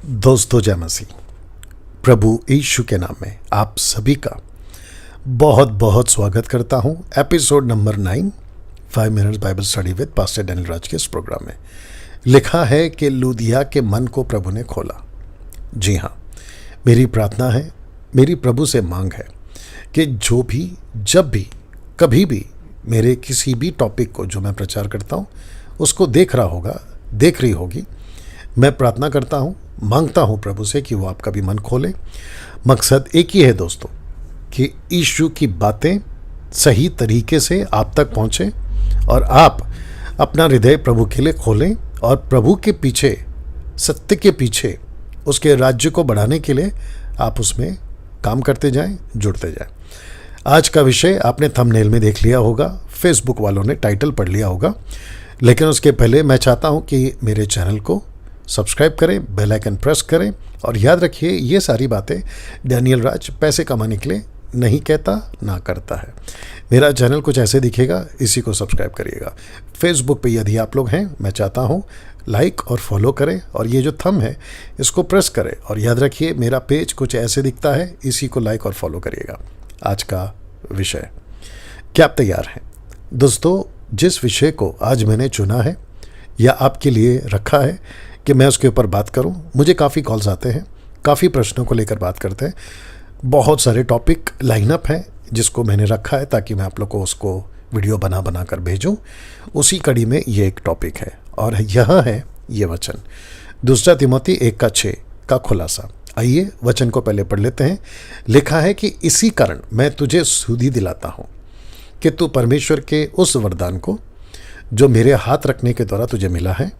दोस्तों, जय मसीह। प्रभु यीशु के नाम में आप सभी का बहुत बहुत स्वागत करता हूं। Episode number 9 5 minutes Bible study with pastor Daniel Raj के इस प्रोग्राम में लिखा है कि लूदिया के मन को प्रभु ने खोला। जी हाँ, मेरी प्रार्थना है, मेरी प्रभु से मांग है कि जो भी, जब भी, कभी भी मेरे किसी भी टॉपिक को जो मैं प्रचार करता हूँ उसको देख रहा होगा, देख रही होगी, मैं प्रार्थना करता हूँ, मांगता हूँ प्रभु से कि वो आपका भी मन खोले। मकसद एक ही है दोस्तों, कि यीशु की बातें सही तरीके से आप तक पहुँचे और आप अपना हृदय प्रभु के लिए खोलें और प्रभु के पीछे, सत्य के पीछे, उसके राज्य को बढ़ाने के लिए आप उसमें काम करते जाएं, जुड़ते जाएं। आज का विषय आपने थंबनेल में देख लिया होगा, फेसबुक वालों ने टाइटल पढ़ लिया होगा, लेकिन उसके पहले मैं चाहता हूं कि मेरे चैनल को सब्सक्राइब करें, बेल आइकन प्रेस करें और याद रखिए ये सारी बातें डैनियल राज पैसे कमाने के लिए नहीं कहता, ना करता है। मेरा चैनल कुछ ऐसे दिखेगा, इसी को सब्सक्राइब करिएगा। फेसबुक पे यदि आप लोग हैं, मैं चाहता हूँ लाइक और फॉलो करें और ये जो थंब है इसको प्रेस करें और याद रखिए मेरा पेज कुछ ऐसे दिखता है, इसी को लाइक और फॉलो करिएगा। आज का विषय, क्या आप तैयार हैं दोस्तों? जिस विषय को आज मैंने चुना है या आपके लिए रखा है कि मैं उसके ऊपर बात करूं, मुझे काफ़ी कॉल्स आते हैं, काफ़ी प्रश्नों को लेकर बात करते हैं, बहुत सारे टॉपिक लाइनअप हैं जिसको मैंने रखा है ताकि मैं आप लोग को उसको वीडियो बना कर भेजूं। उसी कड़ी में ये एक टॉपिक है और यह है ये वचन 2 तिमोथी 1:6 का खुलासा। आइए वचन को पहले पढ़ लेते हैं। लिखा है कि इसी कारण मैं तुझे सुधि दिलाता हूँ कि तू परमेश्वर के उस वरदान को जो मेरे हाथ रखने के द्वारा तुझे मिला है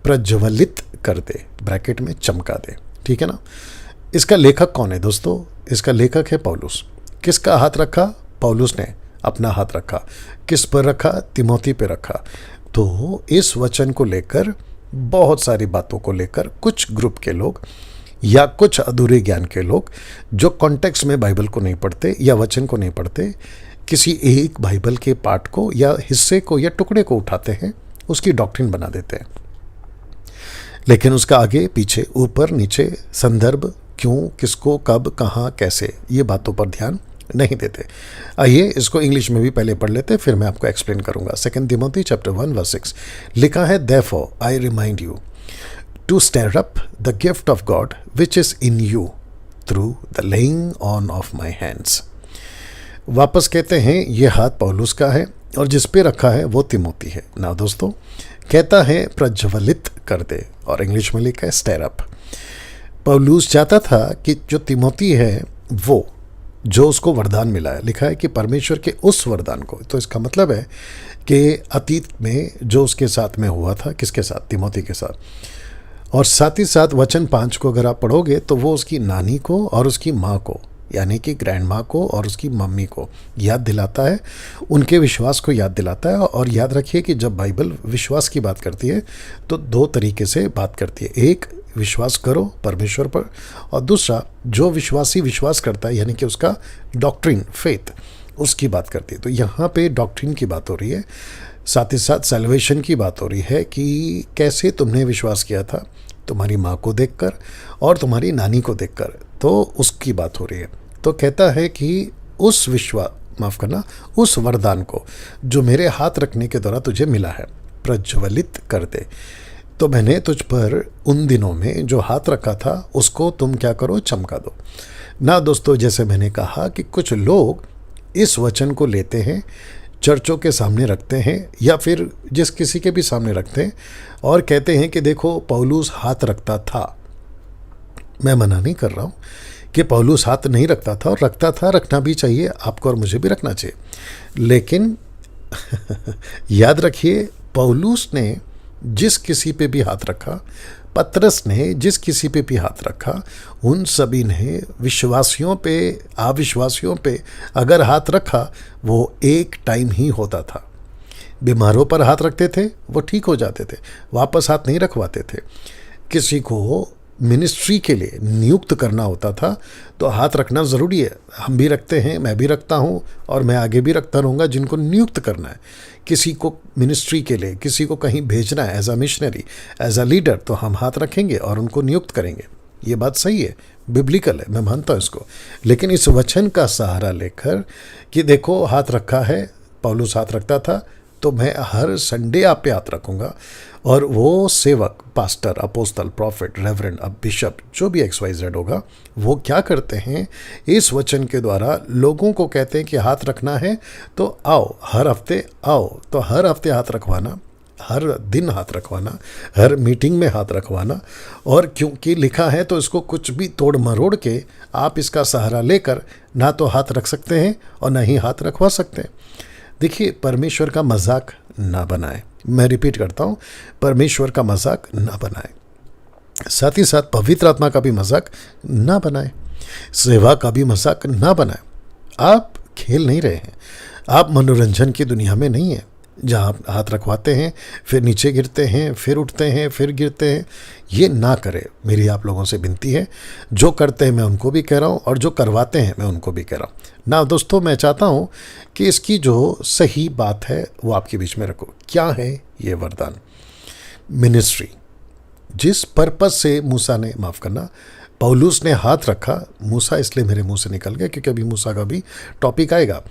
प्रज्वलित कर दे, ब्रैकेट में चमका दे। ठीक है ना? इसका लेखक कौन है दोस्तों? इसका लेखक है पौलुस। किसका हाथ रखा? पौलुस ने अपना हाथ रखा। किस पर रखा? तिमोथी पे रखा। तो इस वचन को लेकर, बहुत सारी बातों को लेकर कुछ ग्रुप के लोग या कुछ अधूरे ज्ञान के लोग जो कॉन्टेक्स्ट में बाइबल को नहीं पढ़ते या वचन को नहीं पढ़ते, किसी एक बाइबल के पार्ट को या हिस्से को या टुकड़े को उठाते हैं, उसकी डॉक्ट्रिन बना देते हैं, लेकिन उसका आगे पीछे, ऊपर नीचे, संदर्भ, क्यों, किसको, कब, कहाँ, कैसे, ये बातों पर ध्यान नहीं देते। आइए इसको इंग्लिश में भी पहले पढ़ लेते, फिर मैं आपको एक्सप्लेन करूंगा। 2 तिमोथी चैप्टर 1:6 लिखा है, Therefore I remind you to stir up the gift of God which is in you through the laying on of my hands। वापस कहते हैं ये हाथ पौलुस का है और जिस पे रखा है वो तिमोथी है ना दोस्तों। कहता है प्रज्वलित कर दे और इंग्लिश में लिखा है स्टर अप। पौलुस चाहता था कि जो तिमोथी है वो, जो उसको वरदान मिला है, लिखा है कि परमेश्वर के उस वरदान को, तो इसका मतलब है कि अतीत में जो उसके साथ में हुआ था, किसके साथ? तिमोथी के साथ। और साथ ही साथ वचन 5 को अगर आप पढ़ोगे तो वो उसकी नानी को और उसकी माँ को, यानी कि ग्रैंड माँ को और उसकी मम्मी को याद दिलाता है, उनके विश्वास को याद दिलाता है। और याद रखिए कि जब बाइबल विश्वास की बात करती है तो 2 तरीके से बात करती है। एक, विश्वास करो परमेश्वर पर, और दूसरा, जो विश्वासी विश्वास करता है, यानी कि उसका डॉक्ट्रिन, फेथ, उसकी बात करती है। तो यहाँ पे डॉक्ट्रिन की बात हो रही है, साथ ही साथ सैल्वेशन की बात हो रही है कि कैसे तुमने विश्वास किया था, तुम्हारी माँ को देखकर और तुम्हारी नानी को देखकर, तो उसकी बात हो रही है। तो कहता है कि उस उस वरदान को जो मेरे हाथ रखने के द्वारा तुझे मिला है प्रज्वलित कर दे। तो मैंने तुझ पर उन दिनों में जो हाथ रखा था उसको तुम क्या करो? चमका दो ना दोस्तों। जैसे मैंने कहा कि कुछ लोग इस वचन को लेते हैं, चर्चों के सामने रखते हैं या फिर जिस किसी के भी सामने रखते हैं और कहते हैं कि देखो पौलुस हाथ रखता था। मैं मना नहीं कर रहा हूँ कि पौलुस हाथ नहीं रखता था, और रखता था, रखना भी चाहिए, आपको और मुझे भी रखना चाहिए। लेकिन याद रखिए, पौलुस ने जिस किसी पे भी हाथ रखा, पतरस ने जिस किसी पे भी हाथ रखा, उन सभी ने विश्वासियों पे, अविश्वासियों पे अगर हाथ रखा, वो एक टाइम ही होता था। बीमारों पर हाथ रखते थे, वो ठीक हो जाते थे, वापस हाथ नहीं रखवाते थे। किसी को मिनिस्ट्री के लिए नियुक्त करना होता था तो हाथ रखना ज़रूरी है। हम भी रखते हैं, मैं भी रखता हूँ और मैं आगे भी रखता रहूँगा। जिनको नियुक्त करना है किसी को मिनिस्ट्री के लिए, किसी को कहीं भेजना है as a missionary, as a leader, तो हम हाथ रखेंगे और उनको नियुक्त करेंगे। ये बात सही है, बिब्लिकल है, मैं मानता हूँ इसको। लेकिन इस वचन का सहारा लेकर कि देखो हाथ रखा है, पौलुस हाथ रखता था, तो मैं हर संडे आप पे हाथ रखूँगा। और वो सेवक, पास्टर, अपोस्तल, प्रॉफिट, रेवरेंड, अब बिशप, जो भी XYZ होगा, वो क्या करते हैं, इस वचन के द्वारा लोगों को कहते हैं कि हाथ रखना है तो आओ, हर हफ्ते आओ। तो हर हफ्ते हाथ रखवाना, हर दिन हाथ रखवाना, हर मीटिंग में हाथ रखवाना। और क्योंकि लिखा है तो इसको कुछ भी तोड़ मरोड़ के आप इसका सहारा लेकर ना तो हाथ रख सकते हैं और ना ही हाथ रखवा सकते हैं। देखिए, परमेश्वर का मजाक ना बनाए। मैं रिपीट करता हूँ, परमेश्वर का मजाक ना बनाए। साथ ही साथ पवित्र आत्मा का भी मजाक ना बनाए, सेवा का भी मजाक ना बनाए। आप खेल नहीं रहे हैं, आप मनोरंजन की दुनिया में नहीं हैं जहाँ आप हाथ रखवाते हैं फिर नीचे गिरते हैं, फिर उठते हैं, फिर गिरते हैं। ये ना करें, मेरी आप लोगों से विनती है। जो करते हैं मैं उनको भी कह रहा हूँ और जो करवाते हैं मैं उनको भी कह रहा हूँ ना। दोस्तों, मैं चाहता हूँ कि इसकी जो सही बात है वो आपके बीच में रखो। क्या है ये वरदान? मिनिस्ट्री, जिस पर्पस से मूसा ने, माफ़ करना, पौलुस ने हाथ रखा, मूसा इसलिए मेरे मुंह से निकल गया क्योंकि अभी मूसा का भी टॉपिक आएगा।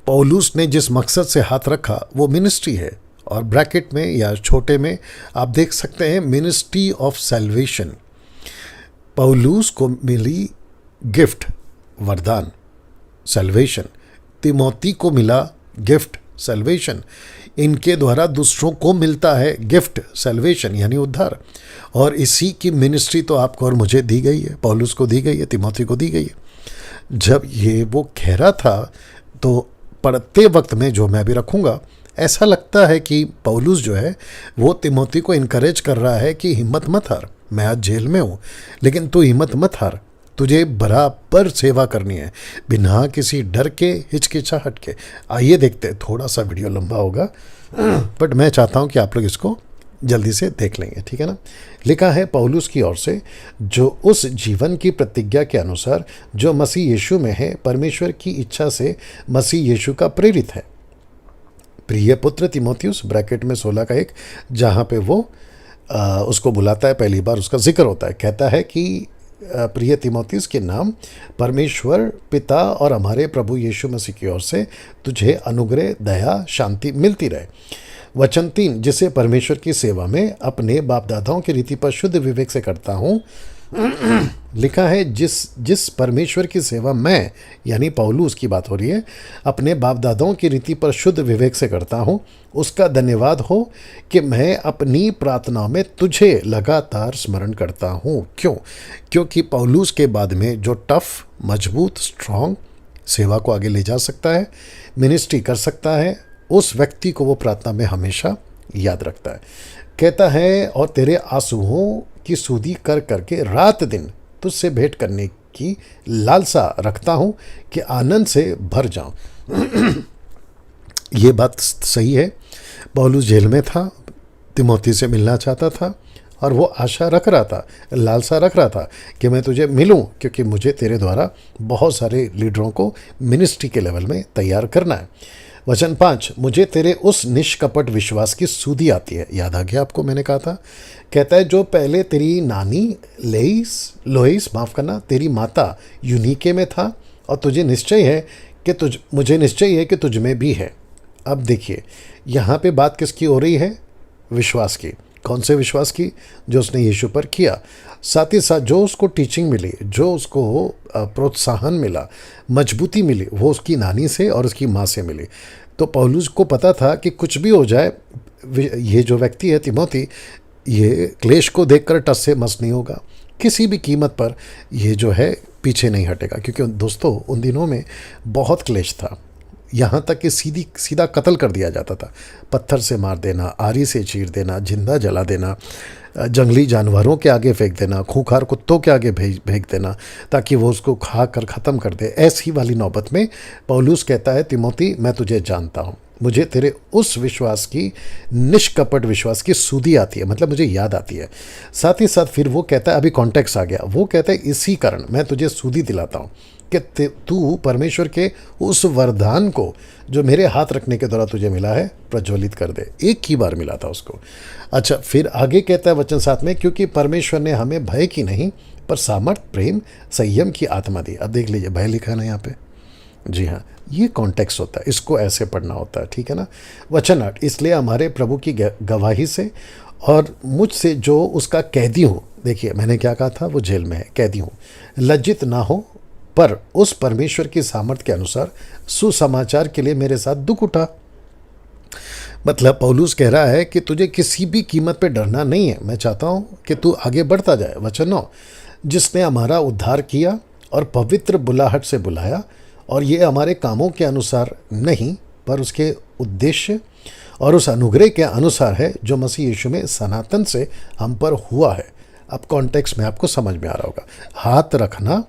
पौलुस ने जिस मकसद से हाथ रखा वो मिनिस्ट्री है। और ब्रैकेट में या छोटे में आप देख सकते हैं मिनिस्ट्री ऑफ सैल्वेशन। पौलुस को मिली गिफ्ट, वरदान, सैल्वेशन। तिमोती को मिला गिफ्ट, सैल्वेशन। इनके द्वारा दूसरों को मिलता है गिफ्ट, सैल्वेशन, यानी उद्धार। और इसी की मिनिस्ट्री तो आपको और मुझे दी गई है, पौलुस को दी गई है, तिमोती को दी गई है। जब ये वो कह रहा था तो पढ़ते वक्त में जो मैं भी रखूँगा, ऐसा लगता है कि पौलुस जो है वो तिमोती को इनकरेज कर रहा है कि हिम्मत मत हार, मैं आज जेल में हूँ लेकिन तू हिम्मत मत हार, तुझे बराबर सेवा करनी है बिना किसी डर के, हिचकिचाहट के। आइए देखते हैं, थोड़ा सा वीडियो लंबा होगा बट मैं चाहता हूँ कि आप लोग इसको जल्दी से देख लेंगे, ठीक है ना। लिखा है पौलुस की ओर से, जो उस जीवन की प्रतिज्ञा के अनुसार जो मसीह यीशु में है, परमेश्वर की इच्छा से मसीह यीशु का प्रेरित है। प्रिय पुत्र तिमोथियुस, ब्रैकेट में 16 का 1, जहाँ पे वो उसको बुलाता है, पहली बार उसका जिक्र होता है। कहता है कि प्रिय तिमोथियुस के नाम परमेश्वर पिता और हमारे प्रभु यीशु मसीह की ओर से तुझे अनुग्रह, दया, शांति मिलती रहे। वचन 3, जिसे परमेश्वर की सेवा में अपने बाप दादाओं की रीति पर शुद्ध विवेक से करता हूँ। लिखा है जिस परमेश्वर की सेवा मैं, यानी पौलुस की बात हो रही है, अपने बाप दादाओं की रीति पर शुद्ध विवेक से करता हूँ, उसका धन्यवाद हो कि मैं अपनी प्रार्थना में तुझे लगातार स्मरण करता हूँ। क्यों? क्योंकि पौलुस के बाद में जो टफ, मजबूत, स्ट्रांग सेवा को आगे ले जा सकता है, मिनिस्ट्री कर सकता है, उस व्यक्ति को वो प्रार्थना में हमेशा याद रखता है। कहता है, और तेरे आंसुओं की सूदी कर करके रात दिन तुझसे भेंट करने की लालसा रखता हूं कि आनंद से भर जाऊं। ये बात सही है। पौलुस जेल में था, तिमोथी से मिलना चाहता था और वो आशा रख रहा था, लालसा रख रहा था कि मैं तुझे मिलूं, क्योंकि मुझे तेरे द्वारा बहुत सारे लीडरों को मिनिस्ट्री के लेवल में तैयार करना है। वचन 5, मुझे तेरे उस निष्कपट विश्वास की सूधी आती है। याद आ गया आपको, मैंने कहा था। कहता है, जो पहले तेरी नानी लोइस, माफ़ करना, तेरी माता यूनिके में था और तुझे निश्चय है कि मुझे निश्चय है कि तुझ में भी है। अब देखिए, यहाँ पे बात किसकी हो रही है? विश्वास की। कौन से विश्वास की? जो उसने यीशु पर किया। साथ ही साथ जो उसको टीचिंग मिली, जो उसको प्रोत्साहन मिला, मजबूती मिली, वो उसकी नानी से और उसकी माँ से मिली। तो पौलुस को पता था कि कुछ भी हो जाए, ये जो व्यक्ति है तिमोथी, ये क्लेश को देखकर टस से मस नहीं होगा, किसी भी कीमत पर ये जो है पीछे नहीं हटेगा। क्योंकि दोस्तों, उन दिनों में बहुत क्लेश था, यहाँ तक कि सीधा कत्ल कर दिया जाता था। पत्थर से मार देना, आरी से चीर देना, जिंदा जला देना, जंगली जानवरों के आगे फेंक देना, खूंखार कुत्तों के आगे फेंक देना ताकि वो उसको खा कर ख़त्म कर दे। ऐसी वाली नौबत में पौलुस कहता है, तिमोथी, मैं तुझे जानता हूँ, मुझे तेरे उस विश्वास की, निष्कपट विश्वास की सूधी आती है, मतलब मुझे याद आती है। साथ ही साथ फिर वो कहता है, अभी कॉन्टेक्स्ट आ गया, वो कहता है इसी कारण मैं तुझे सूधी दिलाता हूँ कि तू परमेश्वर के उस वरदान को जो मेरे हाथ रखने के द्वारा तुझे मिला है प्रज्वलित कर दे। एक ही बार मिला था उसको। अच्छा, फिर आगे कहता है वचन 7 में, क्योंकि परमेश्वर ने हमें भय की नहीं पर सामर्थ, प्रेम, संयम की आत्मा दी। अब देख लीजिए, भय लिखा है ना यहाँ पे। जी हाँ, ये कॉन्टेक्स्ट होता है, इसको ऐसे पढ़ना होता है, ठीक है ना। वचन 8, इसलिए हमारे प्रभु की गवाही से और मुझसे जो उसका कैदी हूँ, देखिए मैंने क्या कहा था, वो जेल में है, कैदी हूँ, लज्जित ना हो, पर उस परमेश्वर की सामर्थ्य के अनुसार सुसमाचार के लिए मेरे साथ दुख उठा। मतलब पौलुस कह रहा है कि तुझे किसी भी कीमत पे डरना नहीं है, मैं चाहता हूँ कि तू आगे बढ़ता जाए। वचन 9, जिसने हमारा उद्धार किया और पवित्र बुलाहट से बुलाया, और ये हमारे कामों के अनुसार नहीं पर उसके उद्देश्य और उस अनुग्रह के अनुसार है जो मसीह यीशु में सनातन से हम पर हुआ है। अब कॉन्टेक्स्ट में आपको समझ में आ रहा होगा। हाथ रखना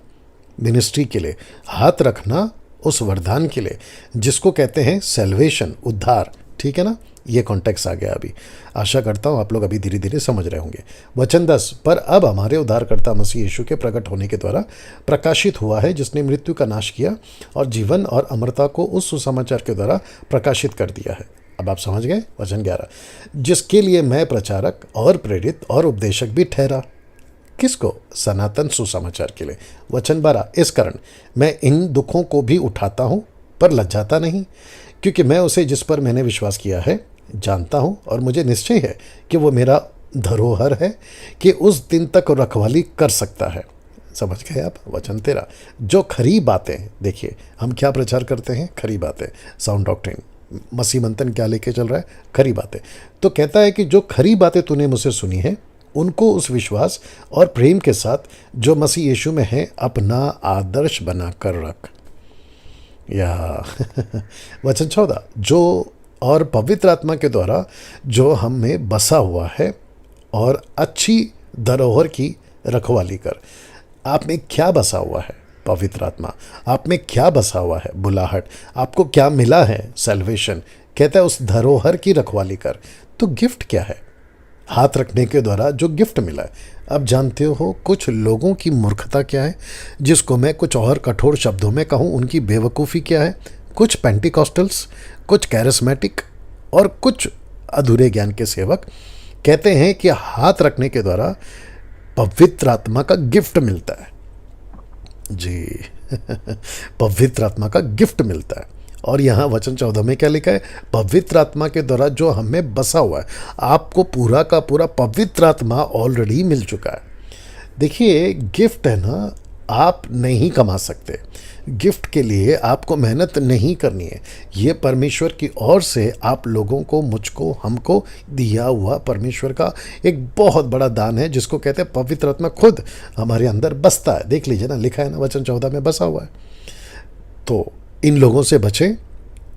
मिनिस्ट्री के लिए, हाथ रखना उस वरदान के लिए जिसको कहते हैं सेल्वेशन, उद्धार, ठीक है ना। ये कॉन्टेक्स्ट आ गया अभी। आशा करता हूँ आप लोग अभी धीरे धीरे समझ रहे होंगे। वचन 10, पर अब हमारे उद्धारकर्ता मसीह यीशु के प्रकट होने के द्वारा प्रकाशित हुआ है, जिसने मृत्यु का नाश किया और जीवन और अमरता को उस सुसमाचार के द्वारा प्रकाशित कर दिया है। अब आप समझ गए। वचन 11, जिसके लिए मैं प्रचारक और प्रेरित और उपदेशक भी ठहरा। किसको? सनातन सुसमाचार के लिए। वचन 12, इस कारण मैं इन दुखों को भी उठाता हूँ पर लज्जाता नहीं, क्योंकि मैं उसे जिस पर मैंने विश्वास किया है जानता हूँ, और मुझे निश्चय है कि वो मेरा धरोहर है कि उस दिन तक रखवाली कर सकता है। समझ गए आप। वचन 13, जो खरी बातें, देखिए हम क्या प्रचार करते हैं, खरी बातें, साउंड डॉक्ट्रिन। मसीह मंथन क्या लेके चल रहा है, खरी बातें। तो कहता है कि जो खरी बातें तूने मुझसे सुनी है उनको उस विश्वास और प्रेम के साथ जो मसीह यीशु में है अपना आदर्श बना कर रख। या वचन 14, जो और पवित्र आत्मा के द्वारा जो हम में बसा हुआ है और अच्छी धरोहर की रखवाली कर। आप में क्या बसा हुआ है? पवित्र आत्मा। आप में क्या बसा हुआ है? बुलाहट। आपको क्या मिला है? सैल्वेशन। कहता है उस धरोहर की रखवाली कर। तो गिफ्ट क्या है? हाथ रखने के द्वारा जो गिफ्ट मिला है। अब जानते हो कुछ लोगों की मूर्खता क्या है, जिसको मैं कुछ और कठोर शब्दों में कहूँ उनकी बेवकूफ़ी क्या है। कुछ पेंटिकॉस्टल्स, कुछ कैरिस्मेटिक और कुछ अधूरे ज्ञान के सेवक कहते हैं कि हाथ रखने के द्वारा पवित्र आत्मा का गिफ्ट मिलता है। जी पवित्र आत्मा का गिफ्ट मिलता है। और यहाँ वचन 14 में क्या लिखा है? पवित्र आत्मा के द्वारा जो हमें बसा हुआ है। आपको पूरा का पूरा पवित्र आत्मा ऑलरेडी मिल चुका है। देखिए गिफ्ट है ना, आप नहीं कमा सकते। गिफ्ट के लिए आपको मेहनत नहीं करनी है। ये परमेश्वर की ओर से आप लोगों को, मुझको, हमको दिया हुआ परमेश्वर का एक बहुत बड़ा दान है, जिसको कहते हैं पवित्र आत्मा खुद हमारे अंदर बसता है। देख लीजिए ना, लिखा है ना वचन 14 में बसा हुआ है। तो इन लोगों से बचें,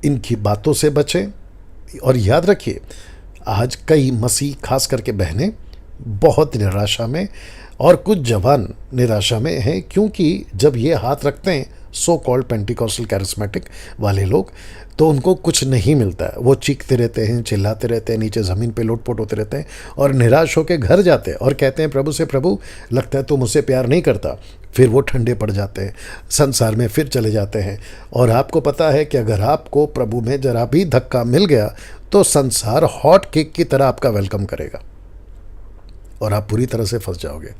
इनकी बातों से बचें। और याद रखिए आज कई मसीह, खास करके बहनें, बहुत निराशा में और कुछ जवान निराशा में हैं, क्योंकि जब ये हाथ रखते हैं सो कॉल्ड पेंटिकॉस्टल कैरिस्मेटिक वाले लोग, तो उनको कुछ नहीं मिलता है। वो चीखते रहते हैं, चिल्लाते रहते हैं, नीचे ज़मीन पे लोटपोट होते रहते हैं और निराश होकर घर जाते हैं और कहते हैं प्रभु से, प्रभु लगता है तो मुझसे प्यार नहीं करता। फिर वो ठंडे पड़ जाते हैं, संसार में फिर चले जाते हैं। और आपको पता है कि अगर आपको प्रभु में जरा भी धक्का मिल गया तो संसार हॉट केक की तरह आपका वेलकम करेगा और आप पूरी तरह से फंस जाओगे।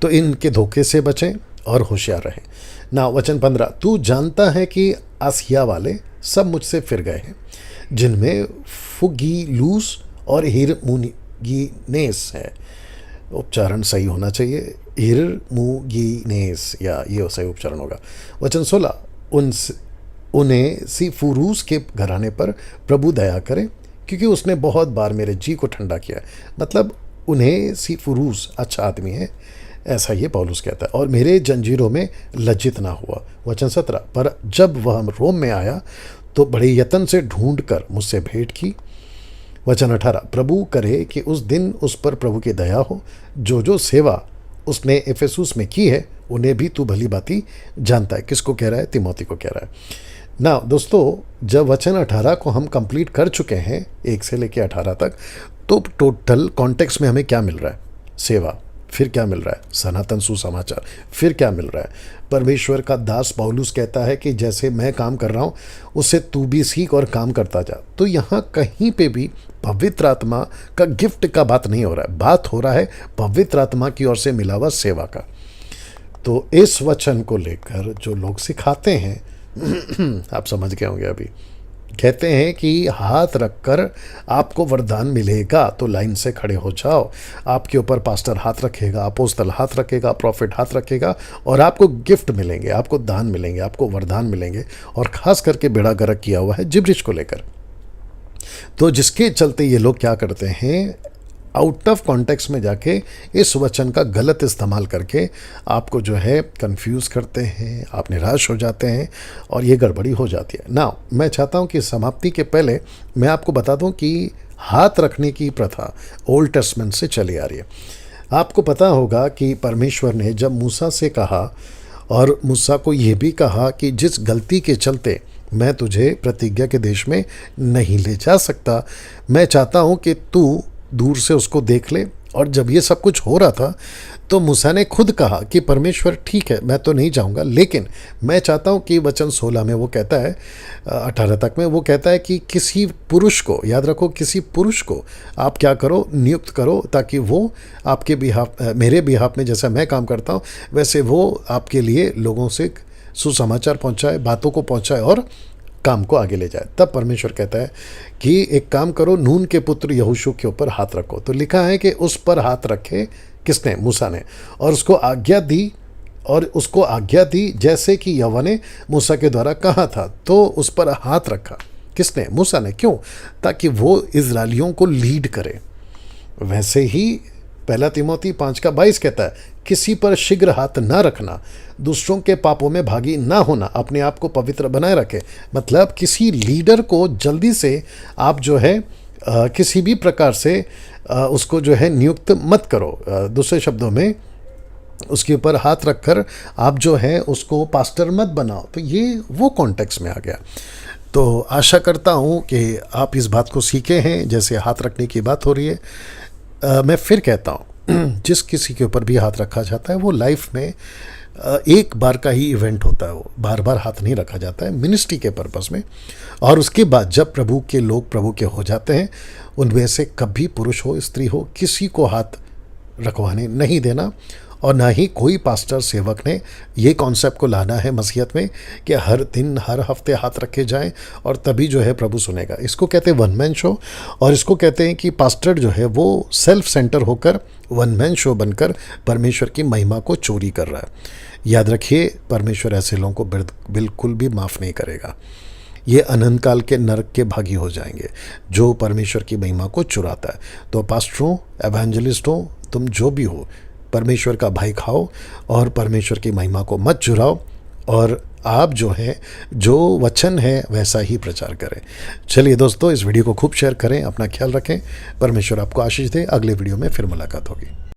तो इनके धोखे से बचें और होशियार रहें ना। वचन 15, तू जानता है कि आसिया वाले सब मुझसे फिर गए हैं, जिनमें फुगीलूस और हिरमुगिनेस है। उच्चारण सही होना चाहिए, हिरमुगिनेस, या ये सही उच्चारण होगा। वचन 16, उन्हें सिफुरूस के घराने पर प्रभु दया करे, क्योंकि उसने बहुत बार मेरे जी को ठंडा किया। मतलब उन्हें सिफुरूस अच्छा आदमी है, ऐसा ये पौलुस कहता है, और मेरे जंजीरों में लज्जित ना हुआ। वचन 17, पर जब वह रोम में आया तो बड़े यत्न से ढूंढ कर मुझसे भेंट की। वचन 18, प्रभु करे कि उस दिन उस पर प्रभु की दया हो। जो जो सेवा उसने इफिसुस में की है उन्हें भी तू भली बाती जानता है। किसको कह रहा है? तिमोथी को कह रहा है। ना दोस्तों, जब वचन 18 को हम कंप्लीट कर चुके हैं 1 से लेकर 18 तक, तो टोटल कॉन्टेक्स्ट में हमें क्या मिल रहा है? सेवा। फिर क्या मिल रहा है? सनातन सुसमाचार। फिर क्या मिल रहा है? परमेश्वर का दास पौलुस कहता है कि जैसे मैं काम कर रहा हूँ उससे तू भी सीख और काम करता जा। तो यहाँ कहीं पे भी पवित्र आत्मा का गिफ्ट का बात नहीं हो रहा है, बात हो रहा है पवित्र आत्मा की ओर से मिला हुआ सेवा का। तो इस वचन को लेकर जो लोग सिखाते हैं आप समझ गए होंगे, अभी कहते हैं कि हाथ रखकर आपको वरदान मिलेगा तो लाइन से खड़े हो जाओ। आपके ऊपर पास्टर हाथ रखेगा, अपोस्तल हाथ रखेगा, प्रॉफिट हाथ रखेगा और आपको गिफ्ट मिलेंगे, आपको दान मिलेंगे, आपको वरदान मिलेंगे। और खास करके बेड़ा गर्क किया हुआ है जिब्रिश को लेकर। तो जिसके चलते ये लोग क्या करते हैं, आउट ऑफ कॉन्टेक्स्ट में जाके इस वचन का गलत इस्तेमाल करके आपको जो है कंफ्यूज करते हैं, आप निराश हो जाते हैं और ये गड़बड़ी हो जाती है ना। मैं चाहता हूँ कि समाप्ति के पहले मैं आपको बता दूँ कि हाथ रखने की प्रथा ओल्ड टेस्टमेंट से चली आ रही है। आपको पता होगा कि परमेश्वर ने जब मूसा से कहा और मूसा को ये भी कहा कि जिस गलती के चलते मैं तुझे प्रतिज्ञा के देश में नहीं ले जा सकता, मैं चाहता हूँ कि तू दूर से उसको देख ले। और जब ये सब कुछ हो रहा था तो मूसा ने खुद कहा कि परमेश्वर ठीक है, मैं तो नहीं जाऊंगा, लेकिन मैं चाहता हूं कि वचन 16 में वो कहता है, 18 तक में वो कहता है कि किसी पुरुष को, याद रखो, किसी पुरुष को आप क्या करो, नियुक्त करो, ताकि वो आपके बिहाफ, मेरे बिहाफ में जैसा मैं काम करता हूँ वैसे वो आपके लिए लोगों से सुसमाचार पहुँचाए, बातों को पहुँचाए और काम को आगे ले जाए। तब परमेश्वर कहता है कि एक काम करो, नून के पुत्र यहोशू के ऊपर हाथ रखो। तो लिखा है कि उस पर हाथ रखे किसने? मूसा ने। और उसको आज्ञा दी जैसे कि यहोवा ने मूसा के द्वारा कहा था। तो उस पर हाथ रखा किसने? मूसा ने। क्यों? ताकि वो इजरायलियों को लीड करे। वैसे ही 1 तिमोथी 5:22 कहता है, किसी पर शीघ्र हाथ ना रखना, दूसरों के पापों में भागी ना होना, अपने आप को पवित्र बनाए रखे। मतलब किसी लीडर को जल्दी से आप जो है किसी भी प्रकार से उसको जो है नियुक्त मत करो। दूसरे शब्दों में उसके ऊपर हाथ रखकर आप जो है उसको पास्टर मत बनाओ। तो ये वो कॉन्टेक्स्ट में आ गया। तो आशा करता हूँ कि आप इस बात को सीखे हैं। जैसे हाथ रखने की बात हो रही है, मैं फिर कहता हूँ जिस किसी के ऊपर भी हाथ रखा जाता है वो लाइफ में एक बार का ही इवेंट होता है, वो बार बार हाथ नहीं रखा जाता है, मिनिस्ट्री के पर्पस में। और उसके बाद जब प्रभु के लोग प्रभु के हो जाते हैं, उनमें से कभी पुरुष हो स्त्री हो किसी को हाथ रखवाने नहीं देना। और ना ही कोई पास्टर सेवक ने ये कॉन्सेप्ट को लाना है मसीहत में कि हर दिन हर हफ्ते हाथ रखे जाएं और तभी जो है प्रभु सुनेगा। इसको कहते हैं वन मैन शो। और इसको कहते हैं कि पास्टर जो है वो सेल्फ सेंटर होकर वन मैन शो बनकर परमेश्वर की महिमा को चोरी कर रहा है। याद रखिए, परमेश्वर ऐसे लोगों को बिल्कुल भी माफ़ नहीं करेगा। ये अनंत काल के नरक के भागी हो जाएंगे जो परमेश्वर की महिमा को चुराता है। तो पास्टरों, एवेंजलिस्टों, तुम जो भी हो, परमेश्वर का भाई खाओ और परमेश्वर की महिमा को मत चुराओ। और आप जो है, जो वचन है वैसा ही प्रचार करें। चलिए दोस्तों, इस वीडियो को खूब शेयर करें, अपना ख्याल रखें। परमेश्वर आपको आशीष दे। अगले वीडियो में फिर मुलाकात होगी।